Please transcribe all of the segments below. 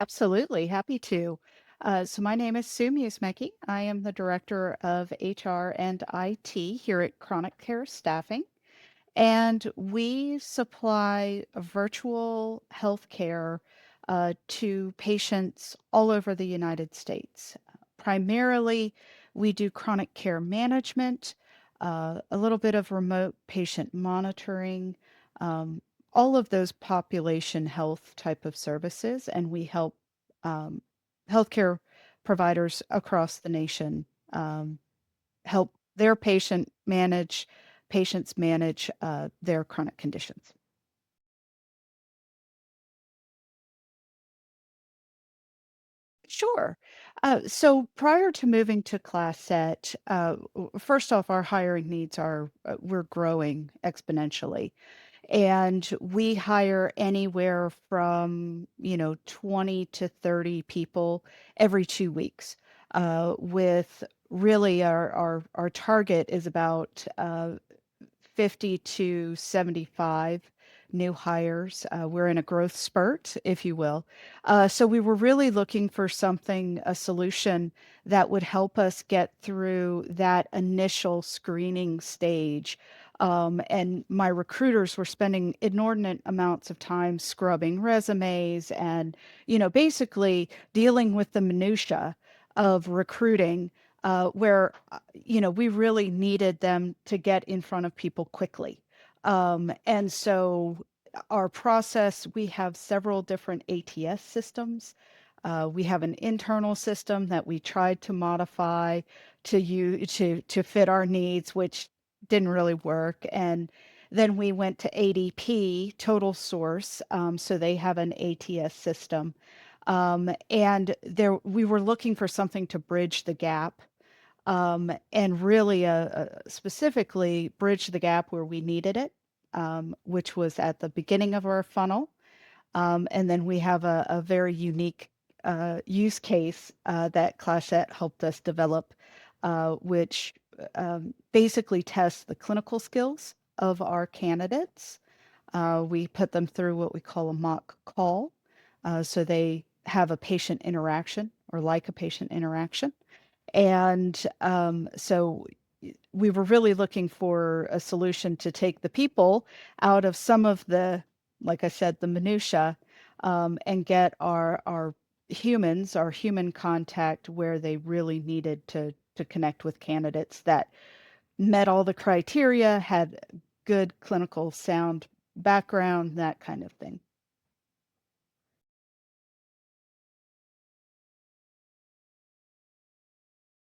Absolutely, happy to. So my name is Sue Musumeci. I am the Director of HR and IT here at Chronic Care Staffing, and we supply virtual healthcare to patients all over the United States. Primarily, we do chronic care management, a little bit of remote patient monitoring, um, all of those population health type of services, and we help um, healthcare providers across the nation help their patients manage their chronic conditions. Sure. So prior to moving to Classet, first off, our hiring needs are we're growing exponentially, and we hire anywhere from 20 to 30 people every 2 weeks. With really our target is about 50 to 75 new hires. We're in a growth spurt, if you will. So we were really looking for something, a solution that would help us get through that initial screening stage. And my recruiters were spending inordinate amounts of time scrubbing resumes and, basically dealing with the minutia of recruiting where we really needed them to get in front of people quickly. And so our process, we have several different ATS systems. We have an internal system that we tried to modify to fit our needs, which didn't really work. And then we went to ADP, Total Source, so they have an ATS system. And there we were looking for something to bridge the gap and really specifically bridge the gap where we needed it, which was at the beginning of our funnel. And then we have a very unique use case that Classet helped us develop, which basically tests the clinical skills of our candidates. We put them through what we call a mock call, so they have a patient interaction or like a patient interaction. And so we were really looking for a solution to take the people out of some of the, like I said, the minutia, and get our humans, our human contact where they really needed to connect with candidates that met all the criteria, had good clinical sound background, that kind of thing.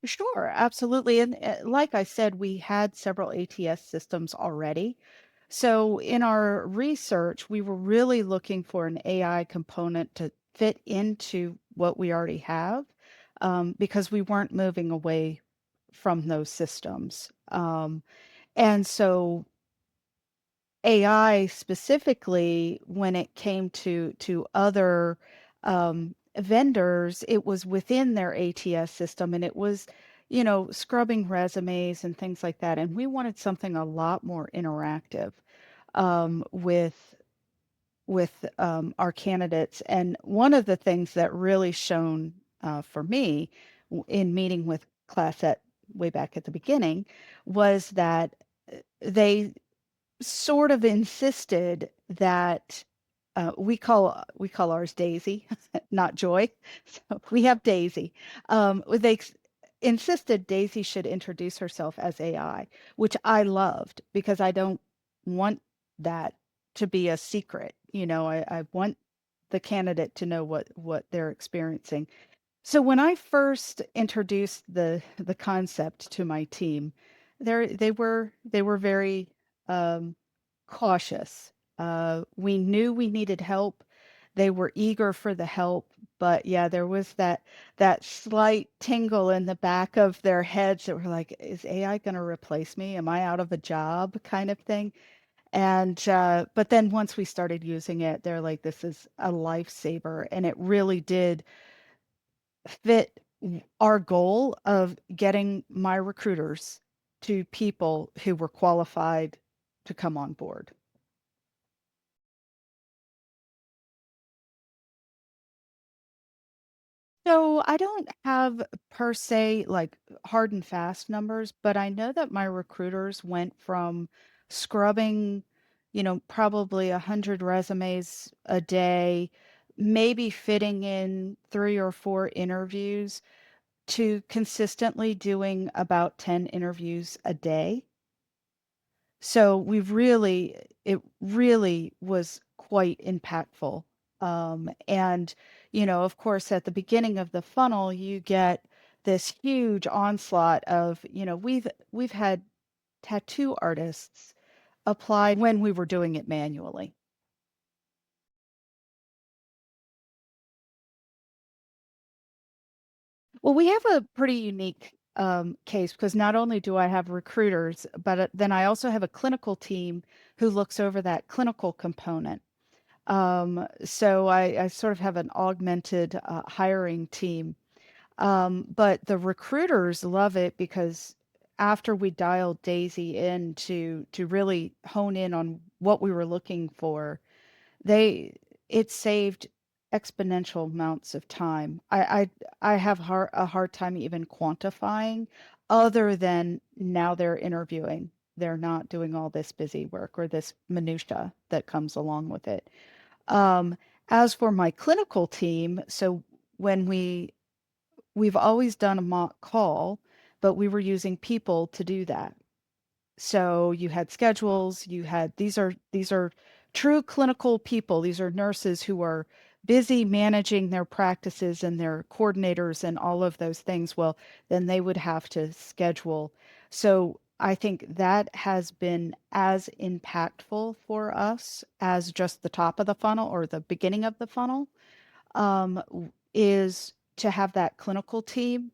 Sure, absolutely. And like I said, we had several ATS systems already. So in our research, we were really looking for an AI component to fit into what we already have, because we weren't moving away from those systems. And so AI specifically, when it came to other vendors, it was within their ATS system, and it was, scrubbing resumes and things like that. And we wanted something a lot more interactive with our candidates. And one of the things that really shone for me in meeting with class at way back at the beginning was that they sort of insisted that we call ours Daisy, not Joy. So we have Daisy. Insisted Daisy should introduce herself as AI, which I loved because I don't want that to be a secret. I want the candidate to know what they're experiencing. So when I first introduced the concept to my team, they were very um, cautious. We knew we needed help. They were eager for the help, but yeah, there was that slight tingle in the back of their heads that were like, "Is AI going to replace me? Am I out of a job?" kind of thing. And but then once we started using it, they're like, "This is a lifesaver," and it really did fit our goal of getting my recruiters to people who were qualified to come on board. So I don't have per se like hard and fast numbers, but I know that my recruiters went from scrubbing, probably 100 resumes a day, maybe fitting in 3 or 4 interviews to consistently doing about 10 interviews a day. So it really was quite impactful. And, of course, at the beginning of the funnel, you get this huge onslaught of, we've had tattoo artists apply when we were doing it manually. Well, we have a pretty unique case because not only do I have recruiters, but then I also have a clinical team who looks over that clinical component. So I sort of have an augmented hiring team. But the recruiters love it because after we dialed Daisy in to really hone in on what we were looking for, they it saved exponential amounts of time. I have a hard time even quantifying other than now they're interviewing. They're not doing all this busy work or this minutia that comes along with it. Um, as for my clinical team, so when we've always done a mock call, but we were using people to do that. So you had schedules, you had these are true clinical people. These are nurses who are busy managing their practices and their coordinators and all of those things. Well, then they would have to schedule. So I think that has been as impactful for us as just the top of the funnel or the beginning of the funnel, is to have that clinical team.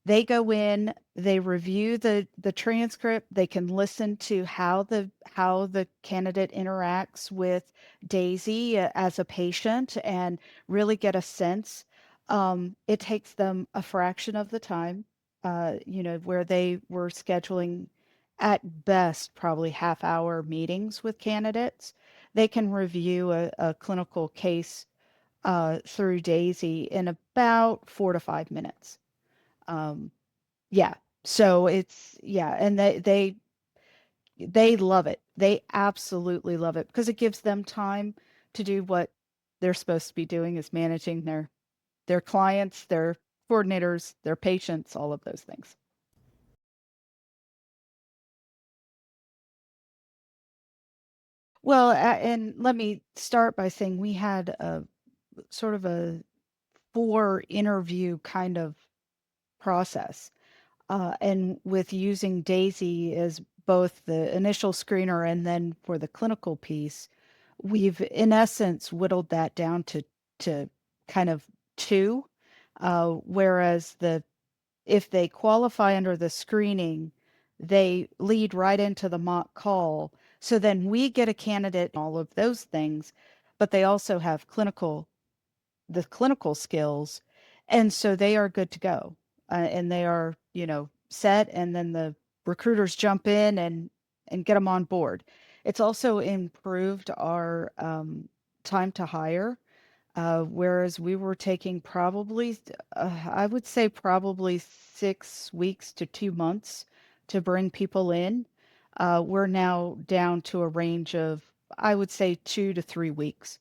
They go in, they review the transcript, they can listen to how the candidate interacts with Daisy as a patient and really get a sense. It takes them a fraction of the time, where they were scheduling at best probably half-hour meetings with candidates. They can review a clinical case through Daisy in about 4 to 5 minutes. Um, yeah. So yeah, and they love it. They absolutely love it because it gives them time to do what they're supposed to be doing is managing their clients, their coordinators, their patients, all of those things. Well, and let me start by saying we had a sort of a 4 interview kind of process. And with using Daisy as both the initial screener and then for the clinical piece, we've in essence whittled that down to kind of two. Whereas the if they qualify under the screening, they lead right into the mock call. So then we get a candidate, all of those things, but they also have the clinical skills, and so they are good to go. And they are, set, and then the recruiters jump in and get them on board. It's also improved our time to hire, whereas we were taking probably, I would say probably 6 weeks to 2 months to bring people in. We're now down to a range of, I would say, 2 to 3 weeks.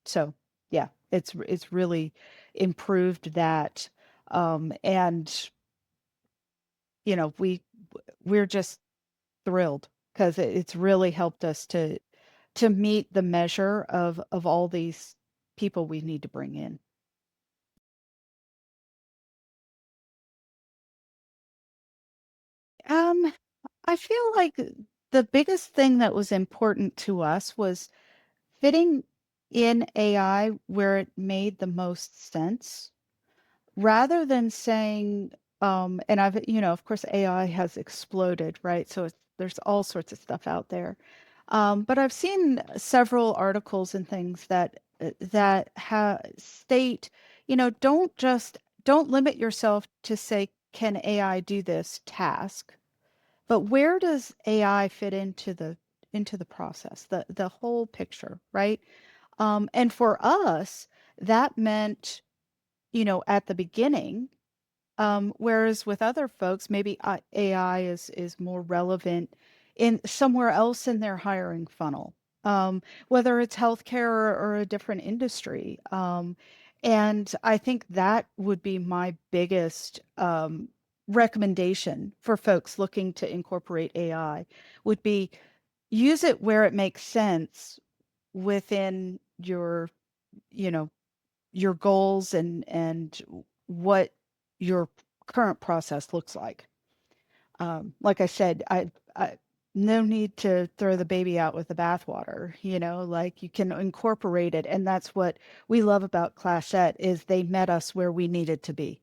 So yeah, it's really improved that. And we're just thrilled because it's really helped us to meet the measure of all these people we need to bring in. Um, I feel like the biggest thing that was important to us was fitting in AI where it made the most sense. Rather than saying, and of course, AI has exploded, right? So there's all sorts of stuff out there. But I've seen several articles and things that state, don't limit yourself to say, can AI do this task? But where does AI fit into the process, the whole picture, right? And for us, that meant at the beginning. Whereas with other folks, maybe AI is more relevant in somewhere else in their hiring funnel, whether it's healthcare or a different industry. And I think that would be my biggest recommendation for folks looking to incorporate AI would be use it where it makes sense within you know, your goals and what your current process looks like. Like I said, I no need to throw the baby out with the bathwater, like you can incorporate it. And that's what we love about Classet is they met us where we needed to be.